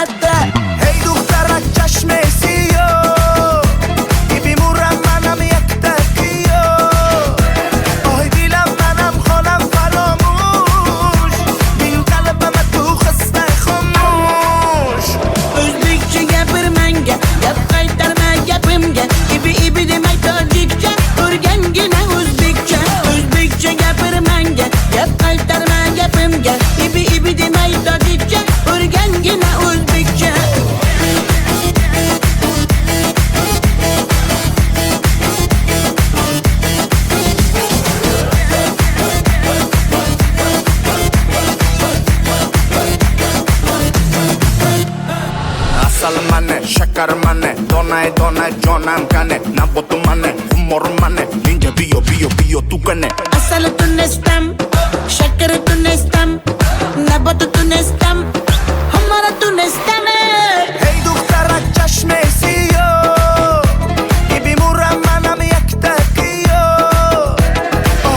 latta. Hey دخترک چشمسی بیمورم منم یک تکیو آی دیلم منم خانم فراموش بین قلبم تو خسته خاموش O'zbekcha gapir menga, gap qaytarma gapimga. Ibi demay tojikcha, o'rgangina o'zbekcha. O'zbekcha gapir menga, gap qaytarma gapimga. Ibi demay tojikcha, o'rgangina o'zbekcha. Asal mane, şakar mane, donay donay jonam kane, nabotu mane, humor mane, ninja biyo tu kane. Asal tunestam, şeker tunestam, nabat tunestam, hamara tunestam. Hey دخترک چشمسی بیمورم منم یک تکیو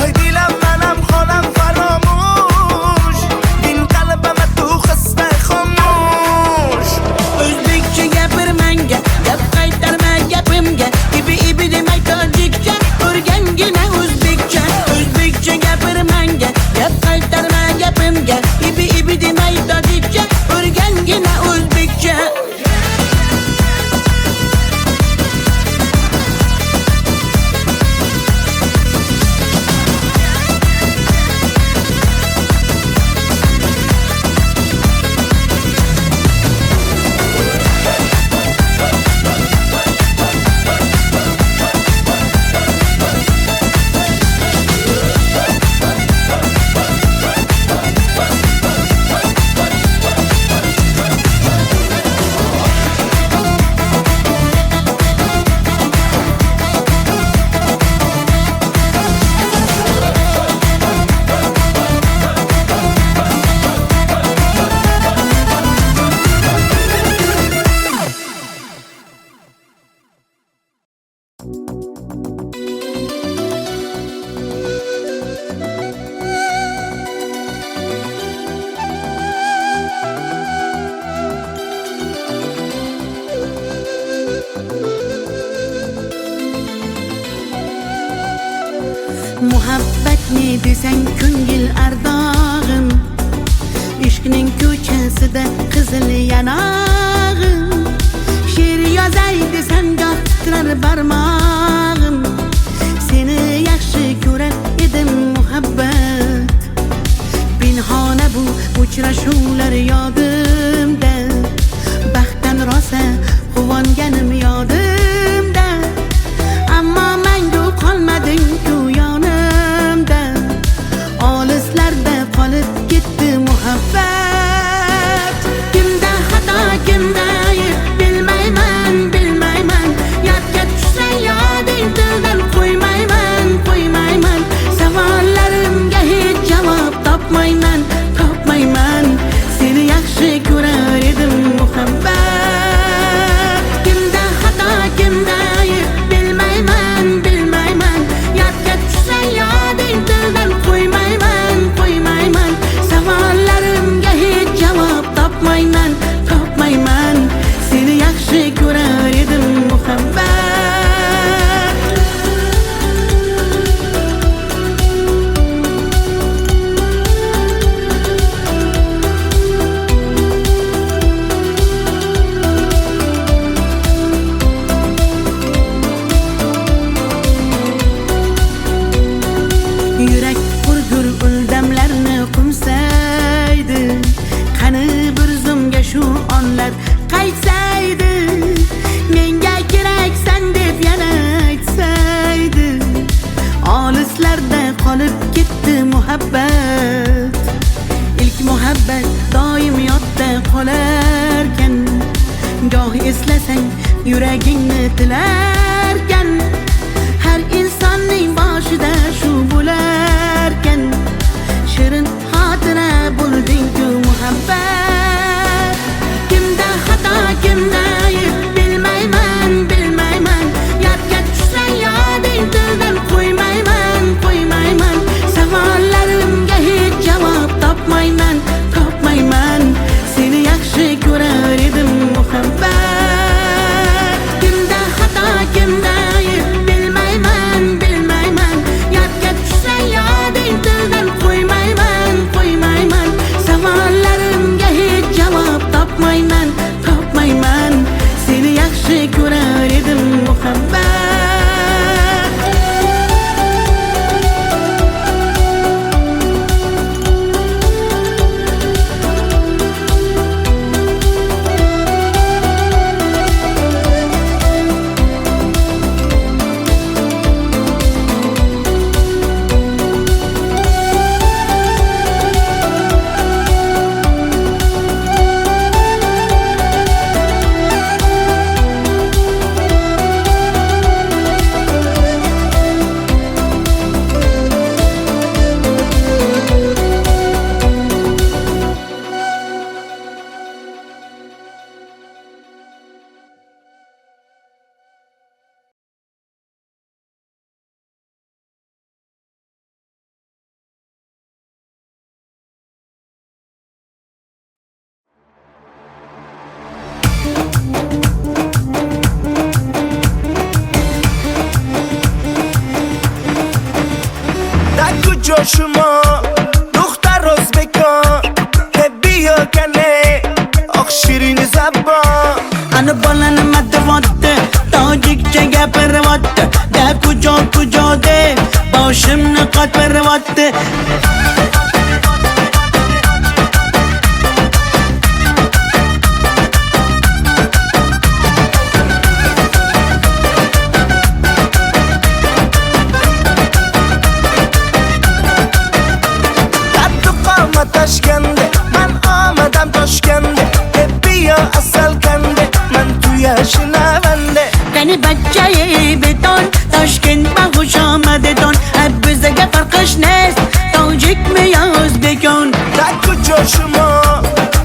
آی دیلم منم خانم فراموش بین قلبم تو خسته خاموش O'zbekcha gapir menga, gap qaytarma gapimga. Ibi demay tojikcha, o'rgangina o'zbekcha. O'zbekcha gapir menga, gap qaytarma gapimga. Ibi demay tojikcha, o'rgangina o'zbekcha. Muhabbatni desang ko'ngil ardog'im, ishqning ko'chasida qizil yanog'im. She'r yozay desam goh titrar barmog'im. Seni yaxshi ko'rar edim muhabbat, pinhona bu uchrashuvlar yodimda. Baxtdan rosa quvonganim yodimda, ammo mangu qolmading ku yonimda. Olislarda qolib ketdi muhabbat. Kimda xato, kimda ayb bilmayman, bilmayman. Yodga tushsa yoding tildan qo'ymayman, qo'ymayman. Savollarimga hech javob topmayman, topmayman. Seni yaxshi ko'rar edim muhabbat. Kimda xato, kimda ayb bilmayman, bilmayman. Yodga tushsa yoding tildan qo'ymayman, qo'ymayman. Savollarimga hech javob topmayman, topmayman. Seni yaxshi ko'rar edim muhabbat. Yurak hurgur uldamlarni qumsaydi, qani bir zumga shu onlar qaytsaydi. Menga keraksan deb yana aytsaydi. Olislarda qolib ketdi muhabbat. İlk muhabbat doim yodda qolarkan, goh eslasang yuragingni tilarkan. Har insonning boshida shu bo'larkan, shirin xotira bo'lding-ku muhabbat. Kimda xato, kimda ayb bilmayman, bilmayman. Yodga tushsa yoding tildan qo'ymayman, qo'ymayman. Savollarimga hech javob topmayman, topmayman. Seni yaxshi ko'rar edim شما دختر ازبکان که بیا کنه آخ شیرین زبان انا بالن مدواده تاجیک چه گپرواده ده کجا ده باشم نقاط پرواده تشکنده من آمدم تاشکنده بیا اصل کنده من توی شنونده کنی بچه بتون تاشکند با خوش آمده تون بزگه فرقش نیست تاجیک میاز بکن در کجا شما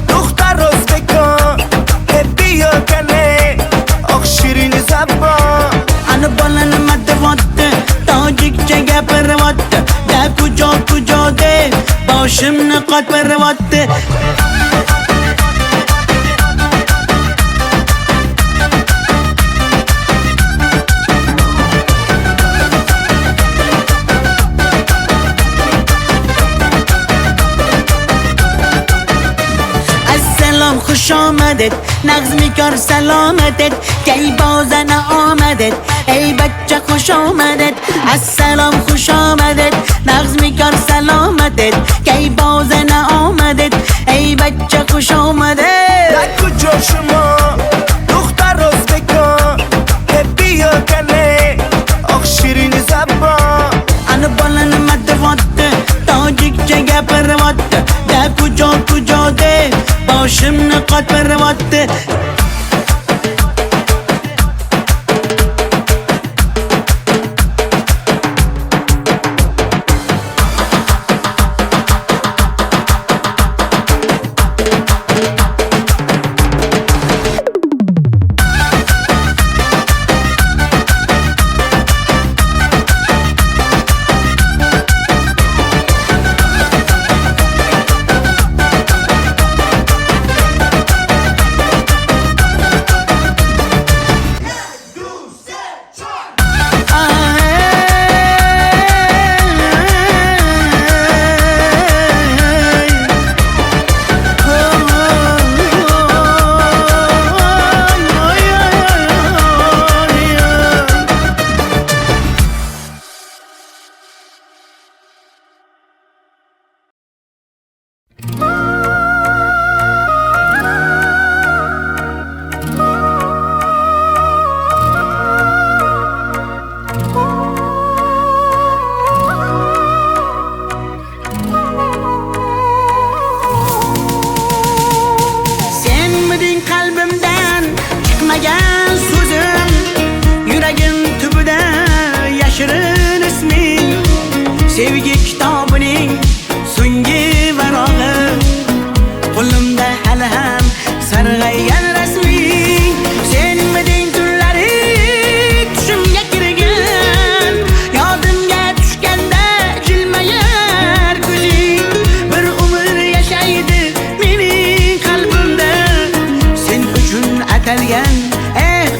دختر ازبکان بیا کنه آخ شیرین زبان انا بالن مدواده تاجیک چه گپرواده ده کجا ده باشم نقاط پرواده السلام خوش آمدید نغز میکار سلامتت کی بازن آمدید ای بچه خوش آمدید السلام خوش آمدید نغز میکار سلامتت کی بازن آمدید ای بچه خوش آمدید در کجا شما دختر ازبکان بیا کنه آخ شیرین زبان انا بالن مدواده تاجیک چه گپرواده ده کجا ده باشم نقاط پرواده sevgi kitobining so'nggi varog'i qo'limda hali ham sarg'aygan rasming senmiding tunlari tushimga kirgan yodimga tushganda jilmayar ko'zing bir umr yashaydi mening qalbimda sen uchun atalgan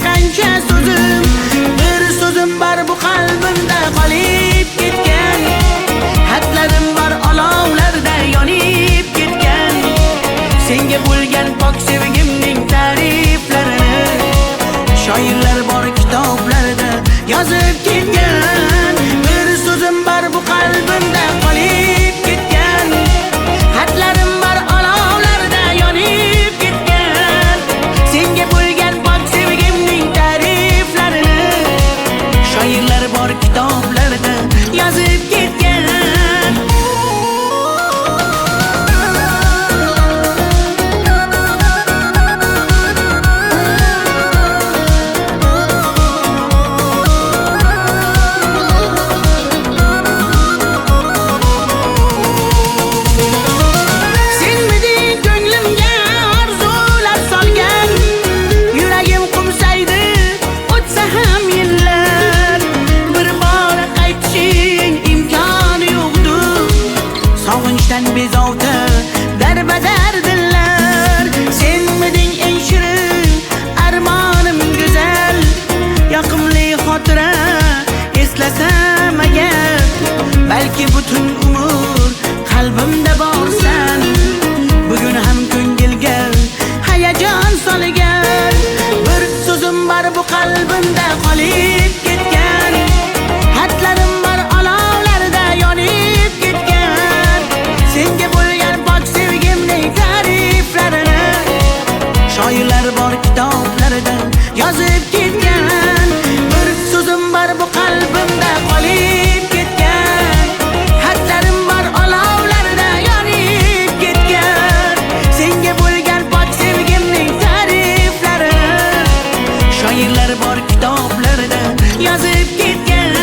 qancha so'zim bir so'zim bor bu qalbimda qolib ketgan xatlarim bor olovlarda yonib ketgan senga bo'lgan pok sevgimning ta'riflarini shoirlar bor kitoblarda yozib ketgan bir so'zim bor bu qalbimda qolib ketgan xatlarim bor olovlarda yonib ketgan senga bo'lgan pok sevgimning ta'riflarini shoirlar bor kitoblarda yozib ketgan kitoblarda yozib ketgan.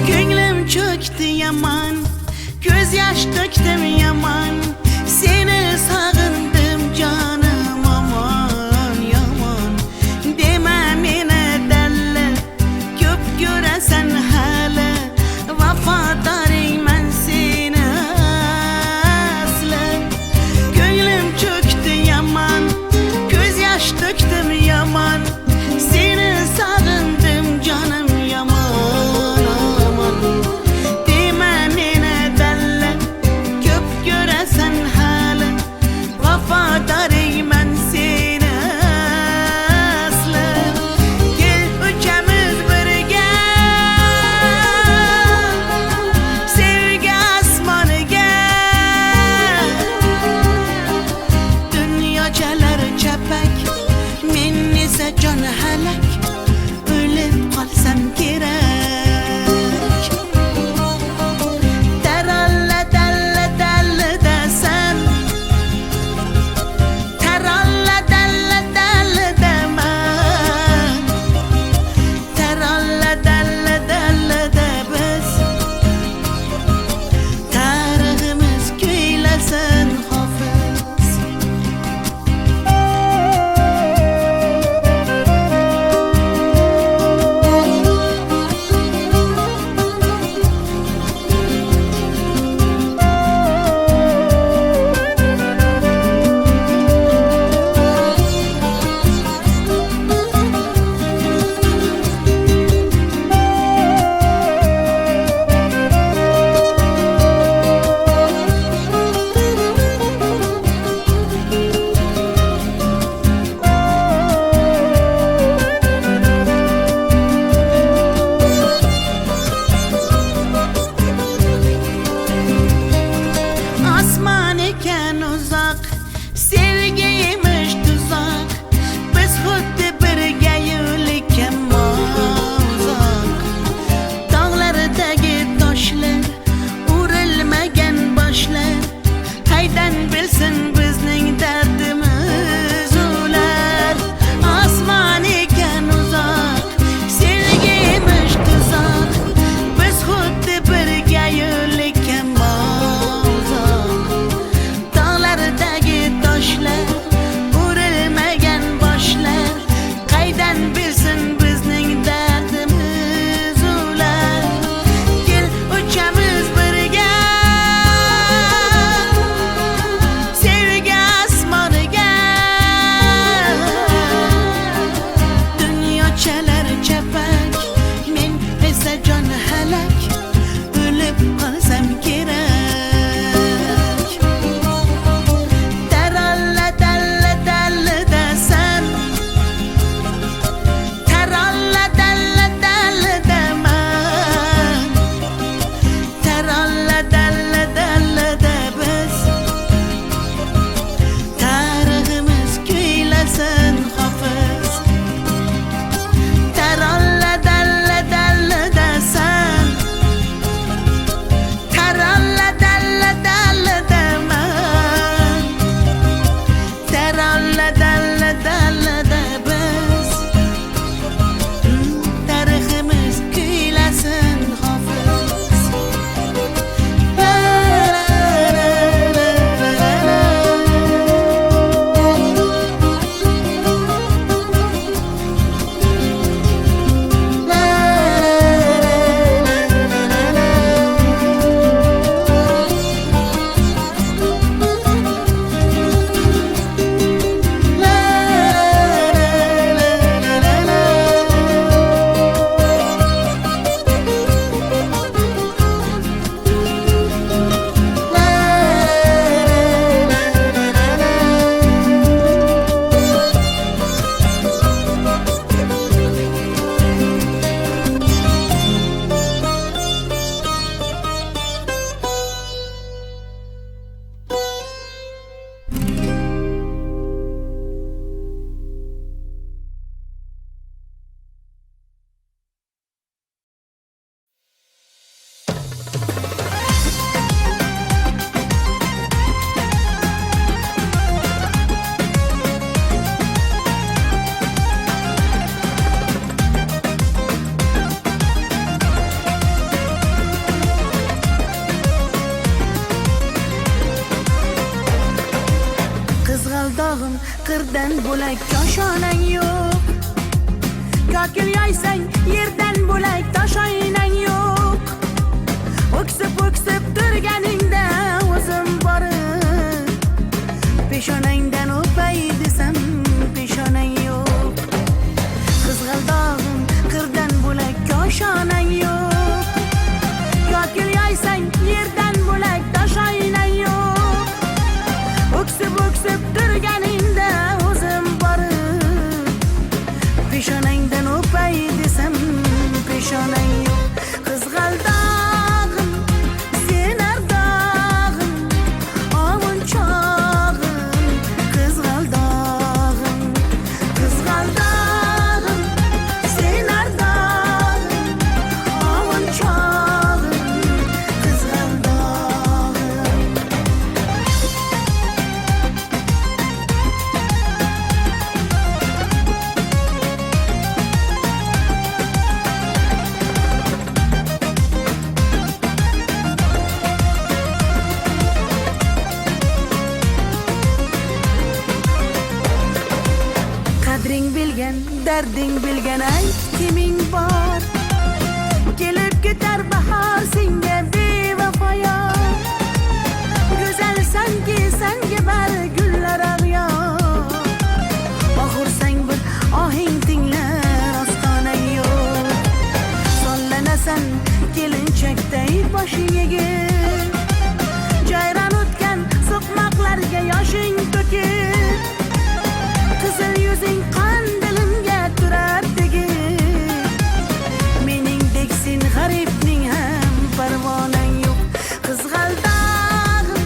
Ko'nglim cho'kdi yaman, ko'z yosh to'kdim yaman, seni sog'indim jonim aman yomon. Dema meni dalla, ko'p ko'rasan hali, vafodoringman seni asli. Ko'nglim cho'kdi yaman, ko'z yosh to'kdim yaman, seni sog'indim jonim yaman. Vafodoringman seni asli. Kel uchamiz birga sevgi osmoniga. Dunyochalar chapak, men esa jon halak, o'lib qolsam kerak. Taralla dalla dalla dasan, taralla dalla dalla daman, taralla dalla dalla da biz, tariximiz kuylasin hofiz. Osmon ekan uzoq, sevgiymish tuzok, biz xuddi birga yo'lakam uzoq. Tog'lardagi toshlar, urilmagan boshlar, qaydan bilsin bizning dardimiz ular. Osmon ekan uzoq, sevgiymish tuzok, biz xuddi birga yo'lakam toshlar, urilmagan boshlar, qaydan bilsin bizning dardimiz ular. Kel uchamiz birga sevgi osmoniga. Dunyochalar chapak, men esa jon halak, o'lib qolsam kerak. qirdan bo'lak koshonang yo'q. Kokil yoysang yerdan bo'lak toshoynang yo'q. O'ksib turganingda o'zim borib peshonangdan o'pay desam peshonang yo'q. Qizg'aldog'im qirdan bo'lak koshonang yo'q. Kokil yoysang yerdan bo'lak toshoynang yo'q. O'ksib turganingda o'zim borib peshonangdan o'pay desam peshonang yo'q. Qizg'aldog'im sen ardog'im ovunchog'im. Qizg'aldog'im sen ardog'im ovunchog'im. Qizg'aldog'im qadring bilgan, darding bilgan ayt kiming bor. Kelib ketar bahor senga bevafo yor. Go'zalsanki senga bari gullar ag'yor. Oxursang bir ohing tinglar ostonang yo'q. Sollanasan kelinchakday boshing egib. Jayron o'tgan so'qmoqlarga yoshing to'kib. Qizil yuzing qandilimga turar tegib. Meningdek sen g'aribning ham parvonang yo'q. Qizg'aldog'im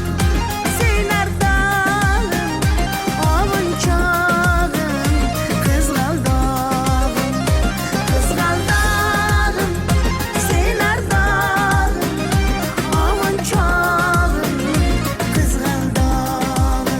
sen ardog'im ovunchog'im. Qizg'aldog'im sen ardog'im ovunchog'im. Qizg'aldog'im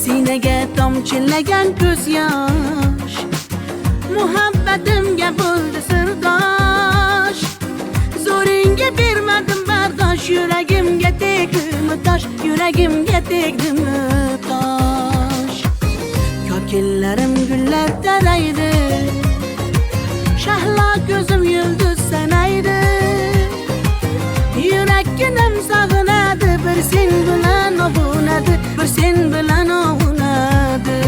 sinaga tomchilagan ko'z yosh muhabbatimga bo'ldi sirdosh zo'ringga bermadim bardosh yuragimga tegdimi tosh yuragimga tegdimi tosh kokillarim gullar taraydi shahlo ko'zim yulduz sanaydi yurakkinam sog'inadi bir sen bilan ovunadi bir sen bilan ovunadi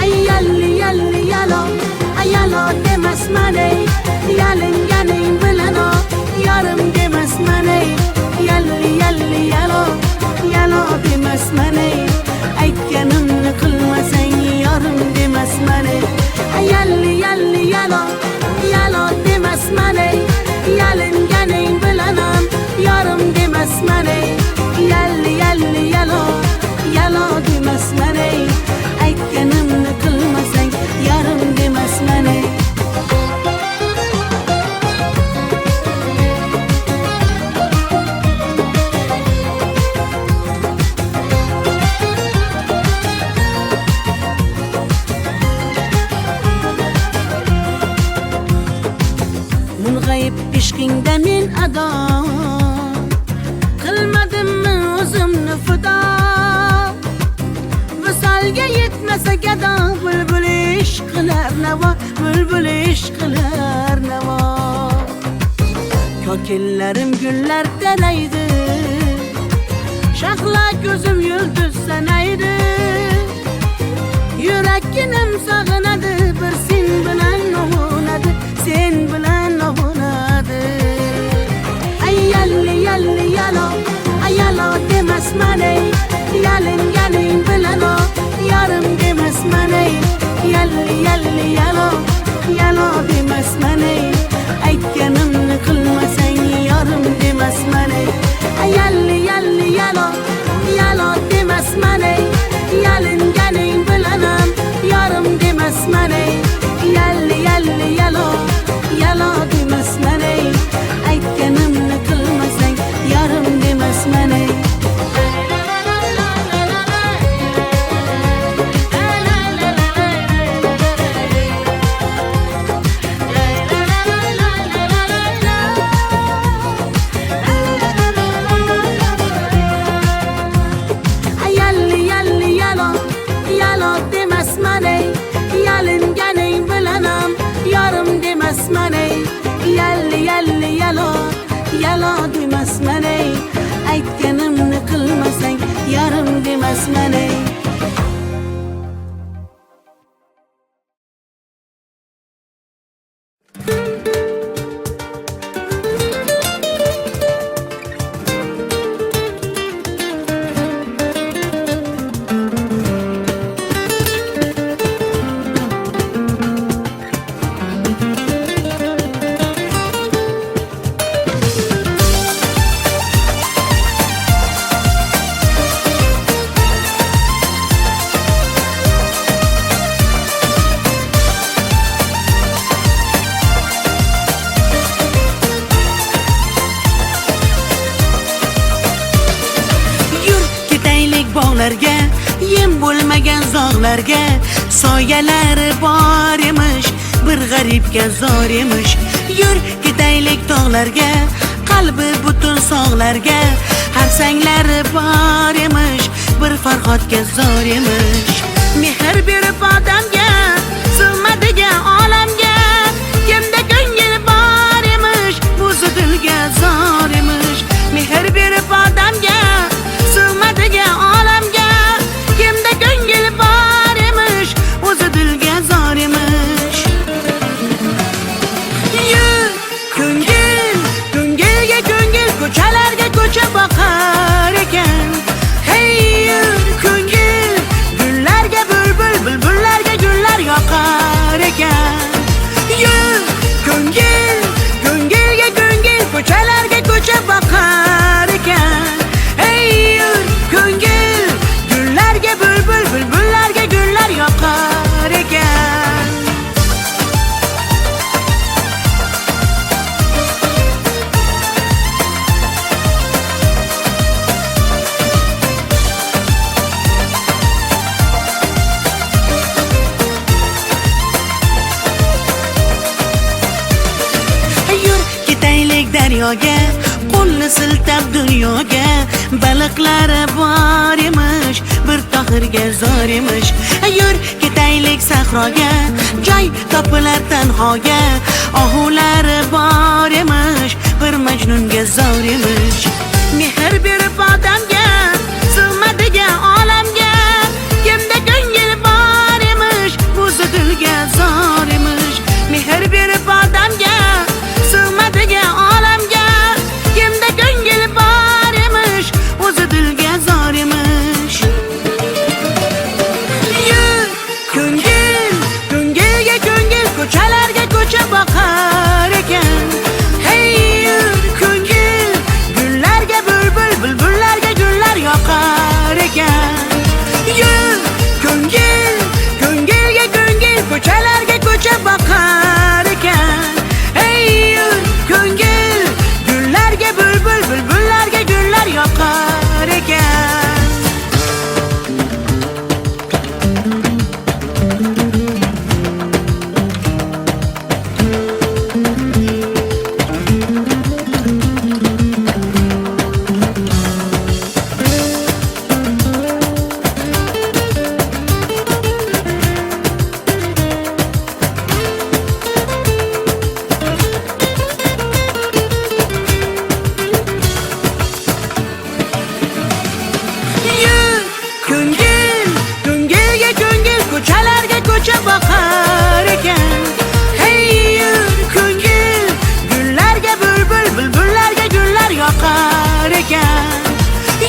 ay yalli yalli yalo ay yalo demasman ey yalinganing bilan o yarim demasman ey yalli yalli yalo yalo demasman ey aytganimni qilmasang yarim demasman ey ay yalli yalli yalo yalo demasman ey yalinganing bilan ham yarim demasman ey yalli yalli yalo yalo demasman ey aytganimni qilmasang yarim demasman ey mung'ayib ishqingda men ado qilmadimmi o'zimni fido visolga yetmasa gado bulbul ishq qilar navo bulbul ishq qilar navo kokillarim gullar taraydi shahlo ko'zim yulduz sanaydi yurakkinam sog'inadi bir sen bilan ovunadi sen bilan ovunadi ay yalli yalli yalo ay yalo demasman ey yalinganing bilan o yarim demasman ey yalli yalli yalo yalo demasman ey aytganimni qilmasang yarim demasman ey ay yalli yalli yalo yalo demasman ey yalinganing bilan ham yarim demasman ey yalli yalli yalo yalo demasman ey aytganimni qilmasang yarim demasman ey yalli yalli yalo yalo demasman ey yalinganing bilan ham yarim demasman ey yalli yalli yalo yalo demasman ey aytganimni qilmasang yarim demasman ey bog'larga yem bo'lmagan zog'larga soyalari bor emish bir g'aribga zor emish yur ketaylik tog'larga qalbi butun sog'larga harsanglari bor emish bir farhodga zor emish mehr berib odamga sig'madigan olamga kimda ko'ngil bor emish o'zi dilga zor emish mehr berib odamga sig'madigan olamga kimda ko'ngil bor emish o'zi dilga zor emish yur ko'ngil ko'ngilga ko'ngil ko'chalarga ko'cha boqar ekan hey yur ko'ngil gullarga bulbul bulbullarga gullar yoqar ekan yur ko'ngil ko'ngilga ko'ngil ko'chalarga ko'cha boqar ekan hey yur ko'ngil gullarga bulbul bulbullarga gullar yoqar ekan daryoga, qo'lni siltab dunyoga. Baliqlari bor emish, bir tohirga zor emish. Yur ketaylik sahroga, joy topilar tanhoga. Ohulari bor emish, bir majnunga zor emish. Mehr berib odamga, sig'madigan olamga. Kimda ko'ngil bor emish, o'zi dilga zor emish. Mehr berib odamga, sig'madigan olamga. Kimda ko'ngil bor emish, o'zi dilga zor emish. Yur ko'ngil, ko'ngilga ko'ngil, ko'chalarga ko'cha boqar ekan. Hey yur ko'ngil, gullarga bulbul, bulbullarga gullar yoqar ekan. Yur ko'ngil, ko'ngilga ko'ngil, ko'chalarga ko'cha boqar ekan. Hey yur ko'ngil, gullarga bulbul, bulbullarga gullar yoqar ekan. Yur ko'ngil, ko'ngilga ko'ngil, ko'chalarga ko'cha boqar ekan. Hey yur ko'ngil, gullarga bulbul, bulbullarga gullar yoqar ekan.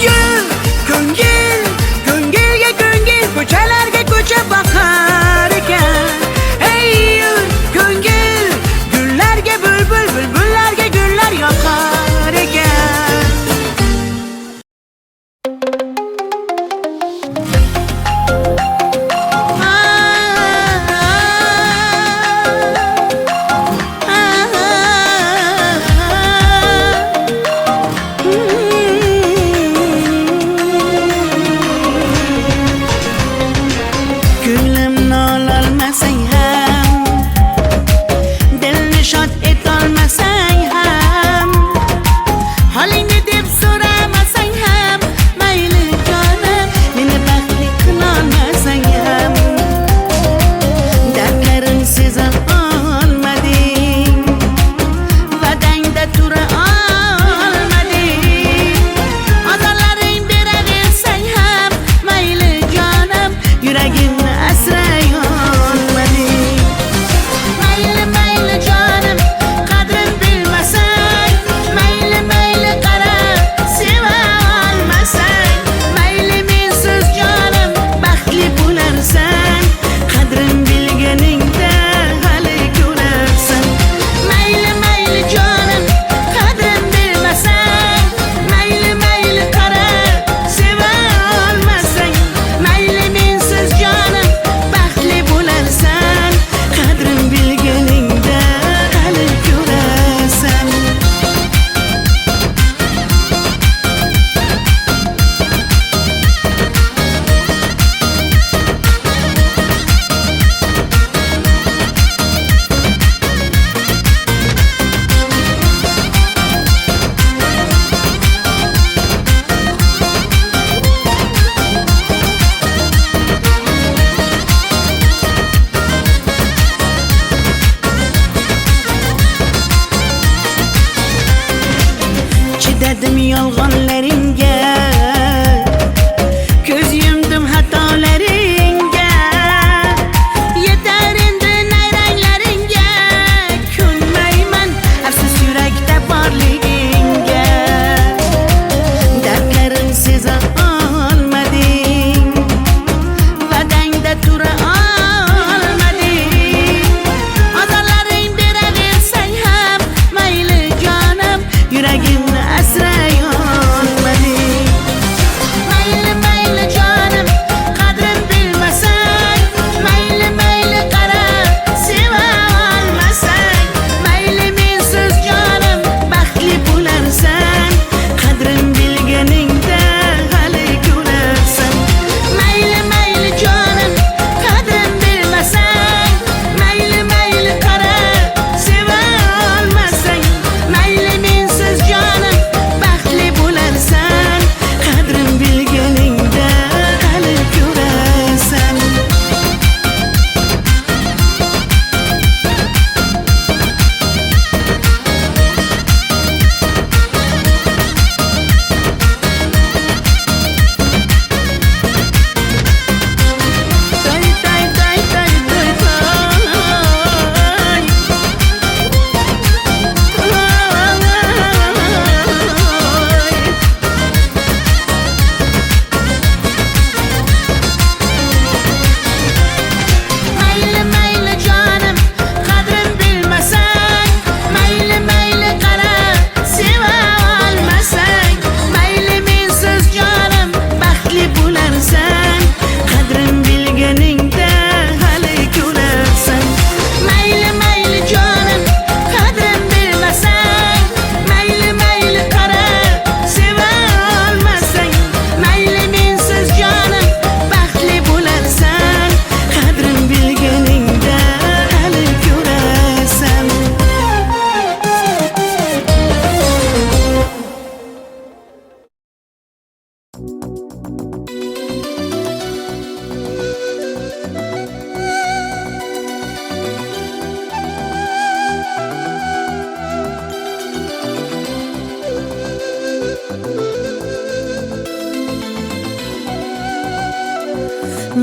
Yur ko'ngil, ko'ngilga ko'ngil, ko'chalarga ko'cha boqar ekan. Hey yur ko'ngil, gullarga bulbul, bulbullarga gullar yoqar ekan. Ko'nglimni ololmasang ham, dilni shod etolmasang ham, holingni deb so'ramasang ham, mayli jonim, meni baxtli qilolmasang ham, dardlarim seza olmading, va'dangda tura olmading, ozorlaring beraversang ham, mayli jonim, yuragimni asray olmading. Mayli mayli jonim, qadrin bilmasang, mayli mayli qara, seva olmasang, mayli mensiz jonim, baxtli bo'larsan, qadrin bilganingda hali ko'rarsan. Mayli mayli jonim, qadrin bilmasang, mayli mayli qara, seva olmasang, mayli mensiz jonim, baxtli bo'larsan, qadrin bilganingda hali ko'rarsan. Chidadim yolg'onlaringga, ko'z yumdim xatolaringga. Yetar endi nayranglaringga, ko'nmayman afsus yurakda borligingga. Dardlarim seza olmading, va'dangda tura olmading, ozorlaring beraversang ham, mayli jonim, yuragimni asray olmading.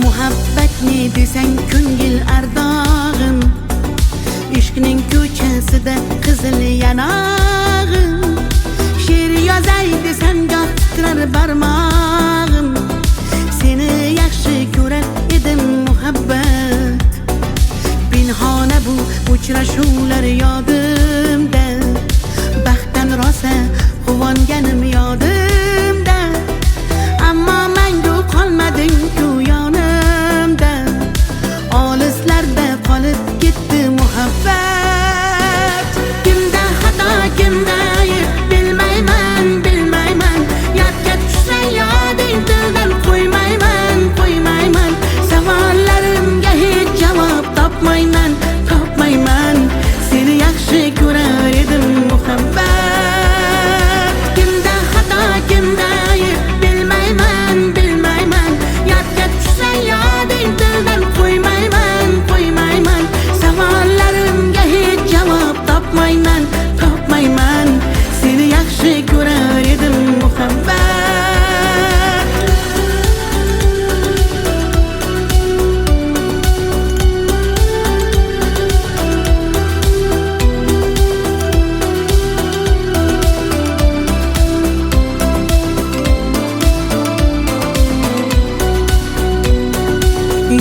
Muhabbatni desang ko'ngil ardog'im, ishqning ko'chasida qizil yanog'im. She'r yozay desam goh titrar barmog'im, seni yaxshi ko'rar edim muhabbat. Pinhona bu uchrashuvlar yodimda, baxtdan rosa quvonganim yodimda. Ammo mangu qolmading-ku yonimda, olislarda qolib ketdi muhabbat. Kimda xato, kimda ayb bilmayman, bilmayman. Yodga tushsa yoding tildan qo'ymayman, qo'ymayman. Savollarimga hech javob topmayman, topmayman. Seni yaxshi ko'rar edim muhabbat. Kimda xato, kimda ayb bilmayman, bilmayman. Yodga tushsa yoding tildan qo'ymayman, qo'ymayman. Savollarimga hech javob topmayman, topmayman. Seni yaxshi ko'rar edim muhabbat.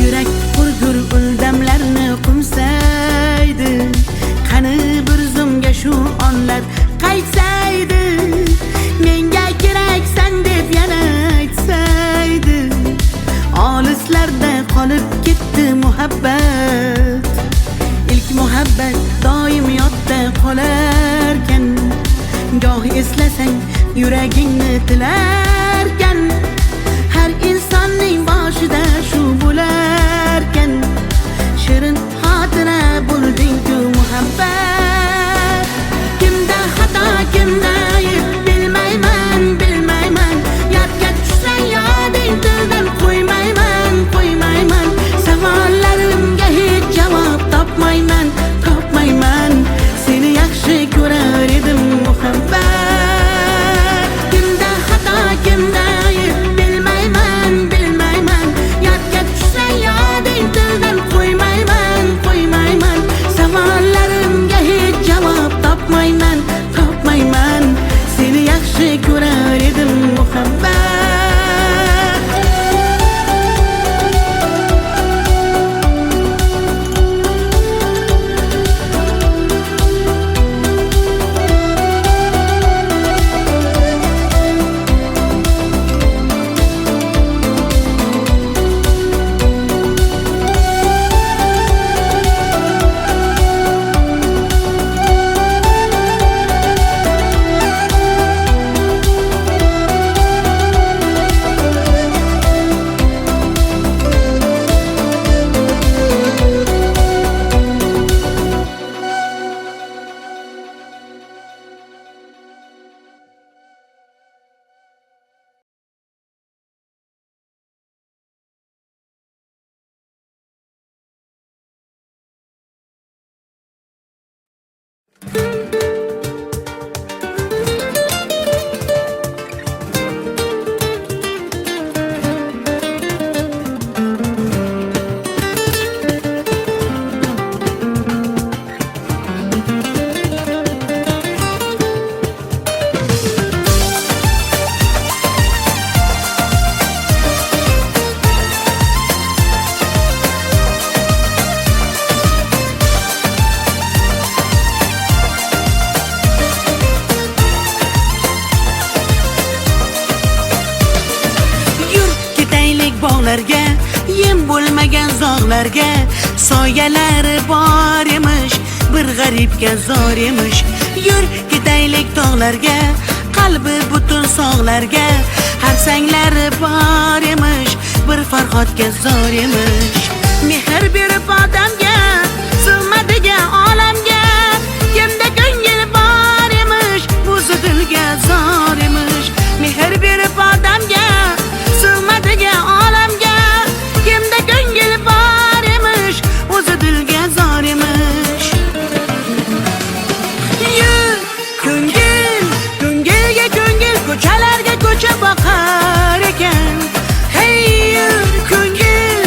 Yurak hurgur uldamlarni qumsaydi, qani bir zumga shu onlar qaytsaydi. Menga keraksan deb yana aytsaydi, olislarda qolib ketdi muhabbat. İlk muhabbat doim yodda qolarkan, goh eslasang yuragingni tilarkan. Har insonning boshida shu bo'larkan, shirin xotira bo'lding-ku muhabbat. Kimda xato, kimda ayb bilmayman, bilmayman. Yodga tushsa yoding tildan qo'ymayman, qo'ymayman. Savollarimga hech javob topmayman, topmayman. Seni yaxshi ko'rar edim muhabbat. Kimda xato, kimda ayb bilmayman, bilmayman. Yodga tushsa yoding tildan qo'ymayman, qo'ymayman. Savollarimga hech javob topmayman, topmayman. Seni yaxshi ko'rar edim muhabbat. Yem bo'lmagan zog'larga, soyalari bor emish, bir g'aribga zor emish. Yur ketaylik tog'larga, qalbi butun sog'larga, har sanglari bor emish, bir farhodga zor emish. Mehr berib odamga, sig'madigan olamga, kimda ko'ngil bor emish, o'zi dilga zor emish. Mehr berib odamga, sig'madigan olamga, kimda ko'ngil bor emish, o'zi dilga zor emish. Yur ko'ngil, ko'ngilga ko'ngil, ko'chalarga ko'cha boqar ekan. Hey yur ko'ngil,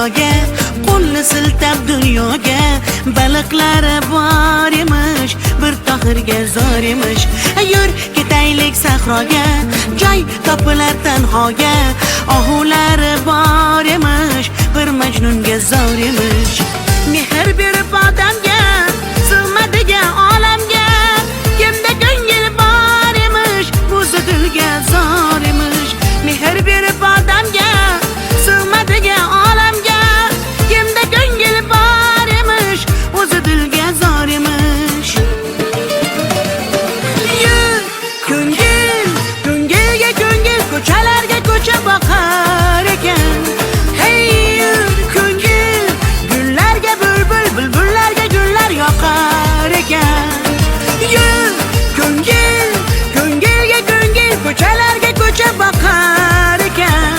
daryoga, qo'lni siltab dunyoga. Baliqlari bor emish, bir tohirga zor emish. Yur ketaylik sahroga, joy topilar tanhoga. Ohulari bor emish, bir majnunga zor emish. Mehr berib odamga, sig'madigan olamga. Kimda ko'ngil bor emish, o'zi dilga zor emish. Mehr berib odamga, sig'madigan olamga. Kimda ko'ngil bor emish, o'zi dilga zor emish. Yur ko'ngil, ko'ngilga ko'ngil, ko'chalarga ko'cha boqar ekan. Hey yur ko'ngil, gullarga bulbul, bulbullarga gullar yoqar ekan. Yur ko'ngil, ko'ngilga ko'ngil, ko'chalarga ko'cha boqar ekan.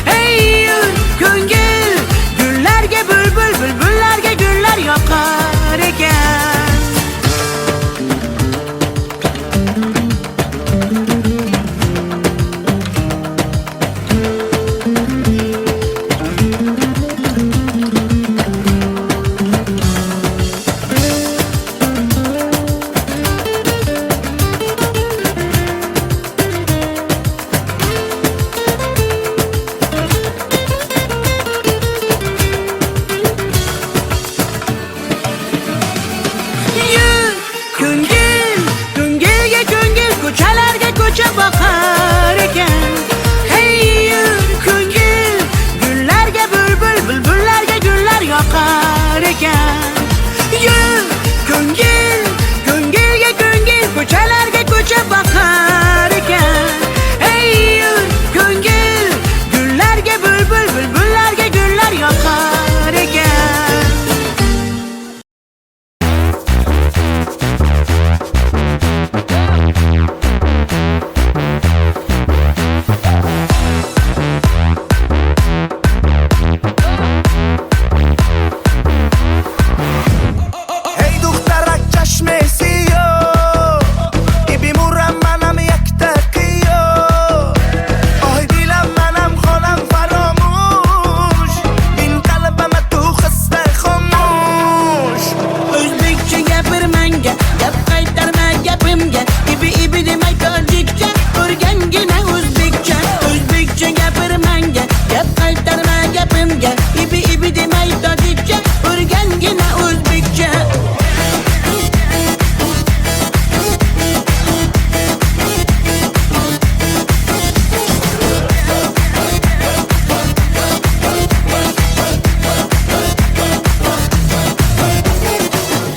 Hey yur ko'ngil, gullarga bulbul, bulbullarga gullar yoqar ekan. Yur ko'ngil, ko'ngilga ko'ngil, ko'chalarga ko'cha boqar ekan. Hey yur ko'ngil, gullarga bulbul, bulbullarga gullar yoqar ekan. Yur ko'ngil, ko'ngilga ko'ngil, ko'chalarga ko'cha boqar ekan. Hey yur ko'ngil, gullarga bulbul, bulbullarga gullar yoqar ekan. Hey دخترک چشم سیاه بیمورم منم یک تقیه آه دیلم منم خانم فراموش این قلبم تو خسته خاموش O'zbekcha gapir menga, gap qaytarma gapimga. Ibi demay tojikcha, o'rgangina o'zbekcha. O'zbekcha gapir menga, gap qaytarma gapimga. Ibi demay tojikcha, o'rgangina o'zbekcha.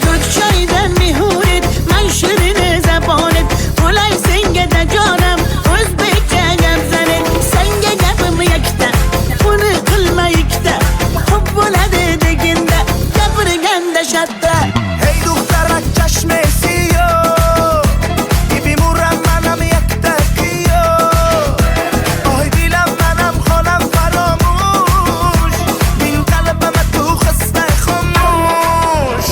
Ko'kchoydan mehurit, man shirin zabonet. Qulay senga da jonim, o'zbekcha gap zanet. Senga gapim yakta, buni qilma ikkita. Xo'p bo'ladi deginda, gapirganda shatta. Hey دخترک چشم سیاه بیمورم منم یک تقیه آه دیلم منم خانم فراموش این قلبم تو خسته خاموش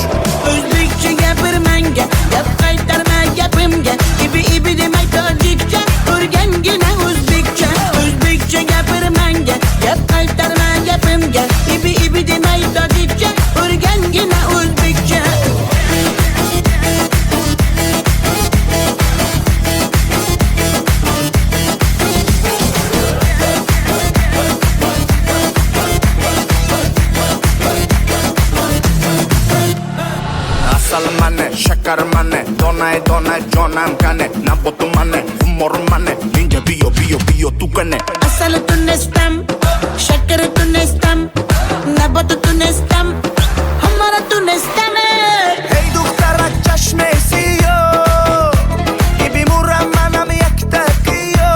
O'zbekcha gapir menga, gap qaytarma gapimga. Ibi demay tojikcha, o'rgangina o'zbekcha. O'zbekcha gapir menga, gap qaytarma gapimga. Ibi demay tojikcha, o'rgangina o'zbekcha. Asal mane, shakar mane, donay donay jonam kane Nabotu mane, humor mane, ninja biyo tu kane Asal tunestam, shakar tunestam, nabat tunestam, hamara tunestam. Hey دخترک چشم سیاه بیمورم منم یک تقیه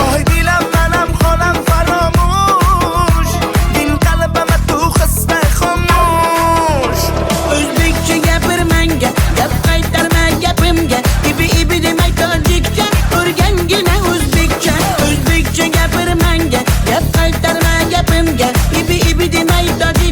آه دیلم منم خانم فراموش این قلبم تو خسته خاموش O'zbekcha gapir menga, gap qaytarma gapimga. Ibi demay tojikcha, o'rgangina o'zbekcha. O'zbekcha gapir menga, gap qaytarma gapimga. Ibi demay tojikcha.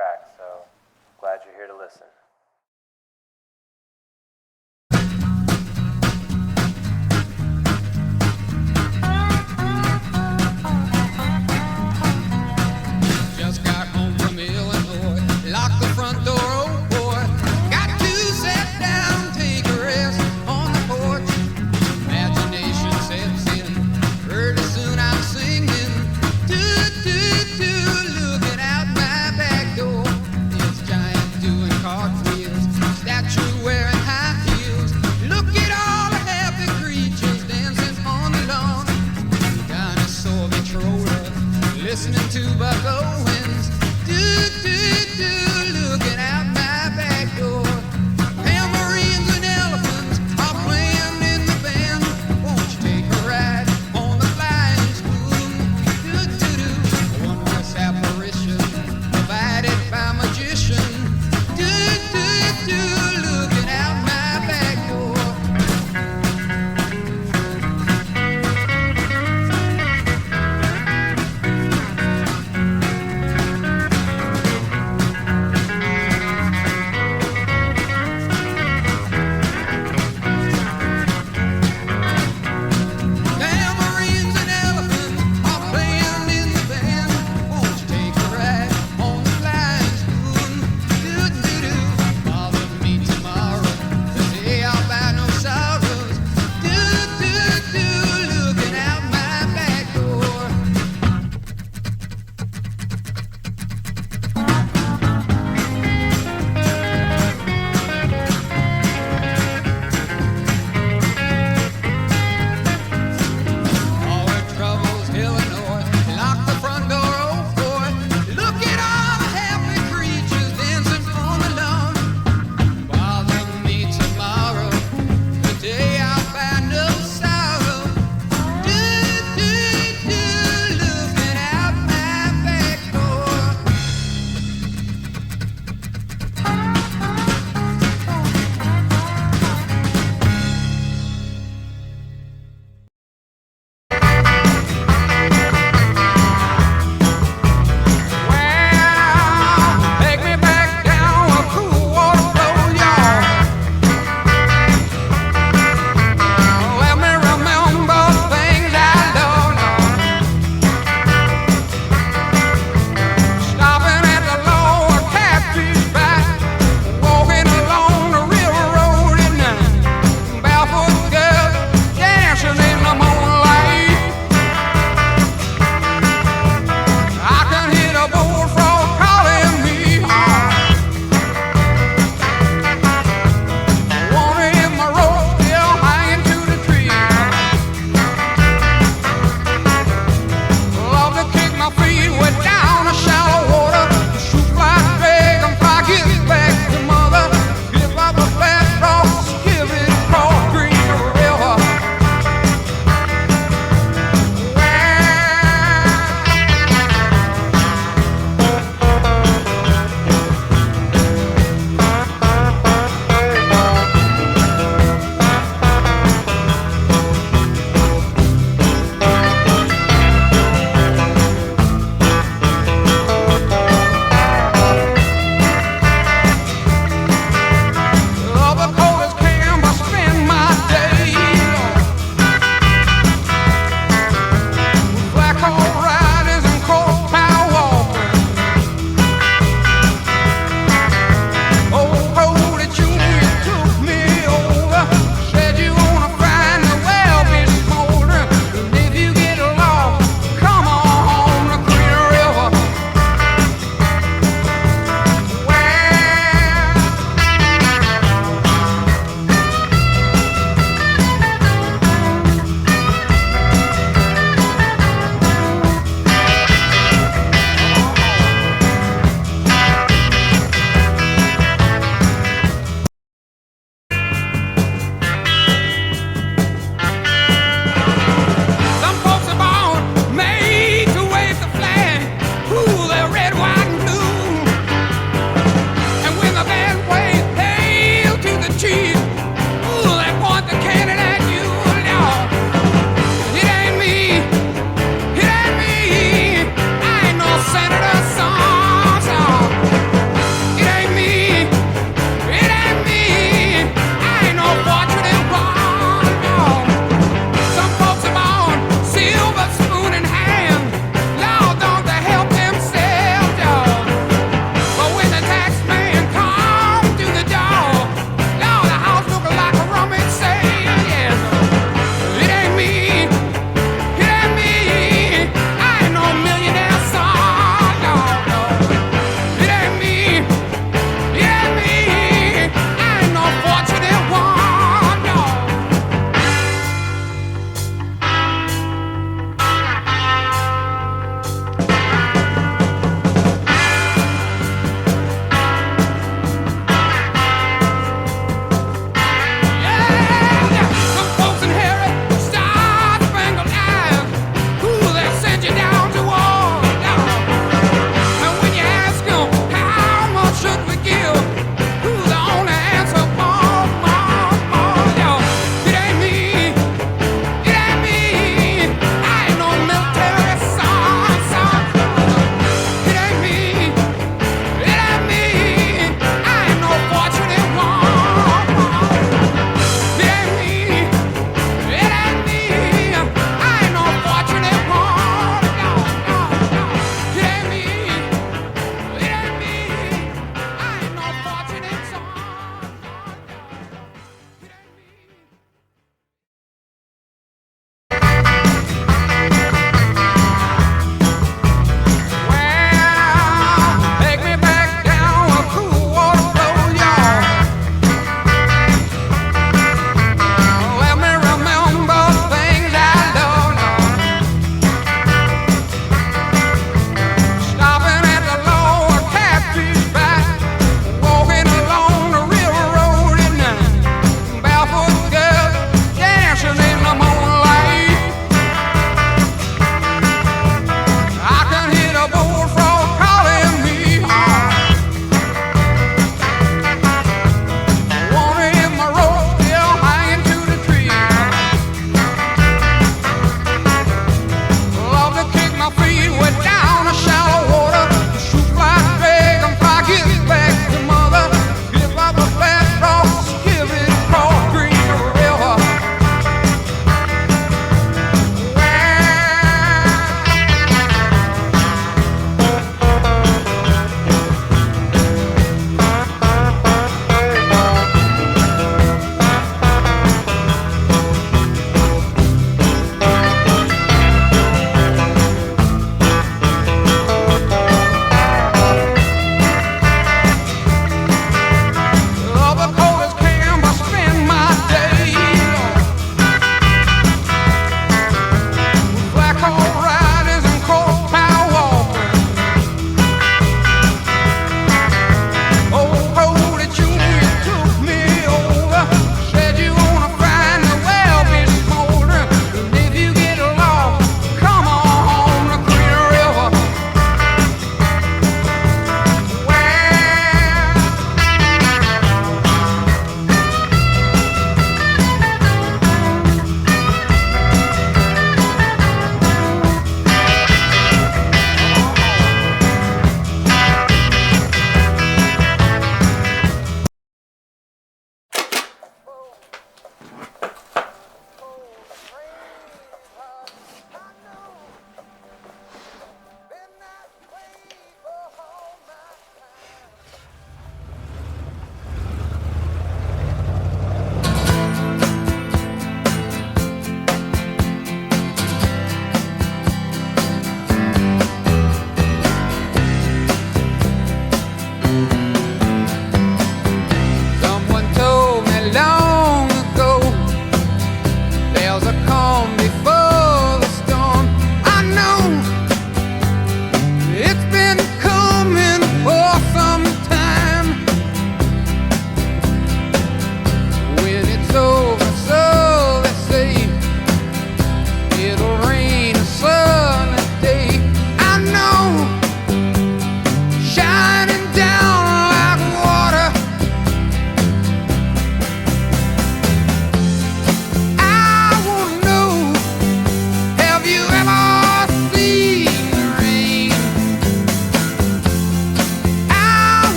track, so glad you're here to listen. Just got home from Illinois, locked the front door, oh boy. Got to sit down, take a rest on the porch. Imagination sets in, pretty soon I'm singing. Do, do, do, looking out my back door. It's giant doing cartwheels.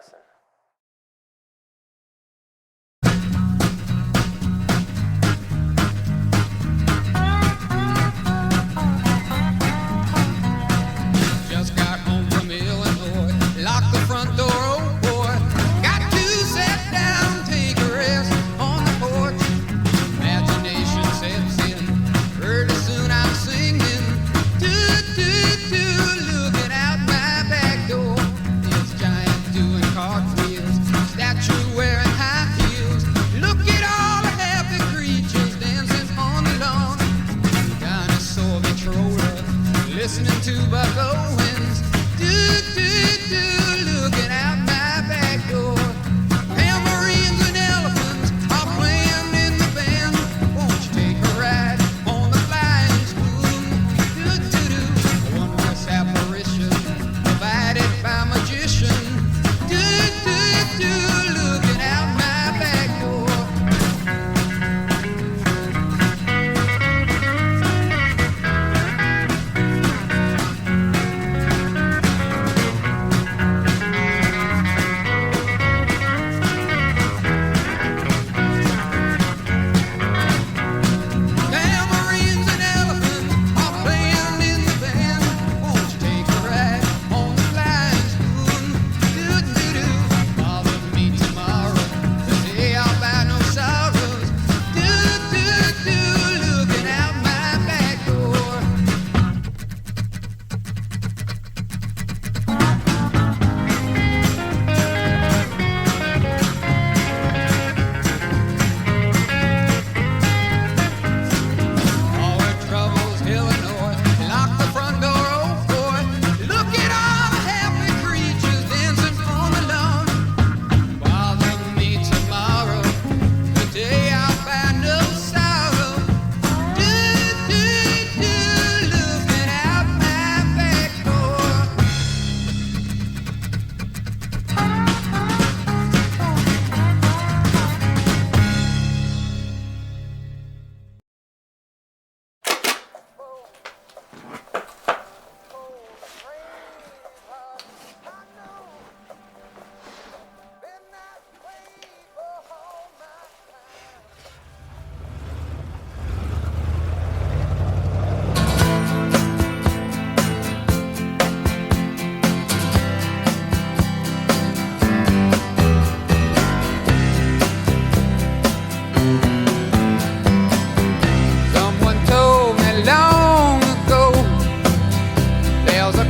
listen. Just got home from Illinois, locked the front door, oh boy. Got to sit down, take a rest on the porch. Imagination sets in, pretty soon I'm singing. Do, do, do, looking out my back door. It's giant doing cartwheels, statue wearing high heels. Look at all the happy creatures dancing on the lawn. Dinosaur controller, listening to Buck Owens. Do, do, do, looking out my back door. Tambourines and elephants are playing in the band. Won't you take a ride on the flying spoon? Do, do, do, a wondrous apparition provided by magician. Do, do, do, looking out my back door. Tambourines and elephants are playing in the band. Won't you take a ride on the flying spoon? Do, do, do. Bother me tomorrow, the day I'll buy no sorrows. Do, do, do, looking out my back door. All the troubles, Illinois, lock the front door, oh boy. Look at all the happy creatures dancing on the lawn. Bother me tomorrow, the day I'll find no sorrow. Do, do, do, looking out my back door. Someone told me long ago there's a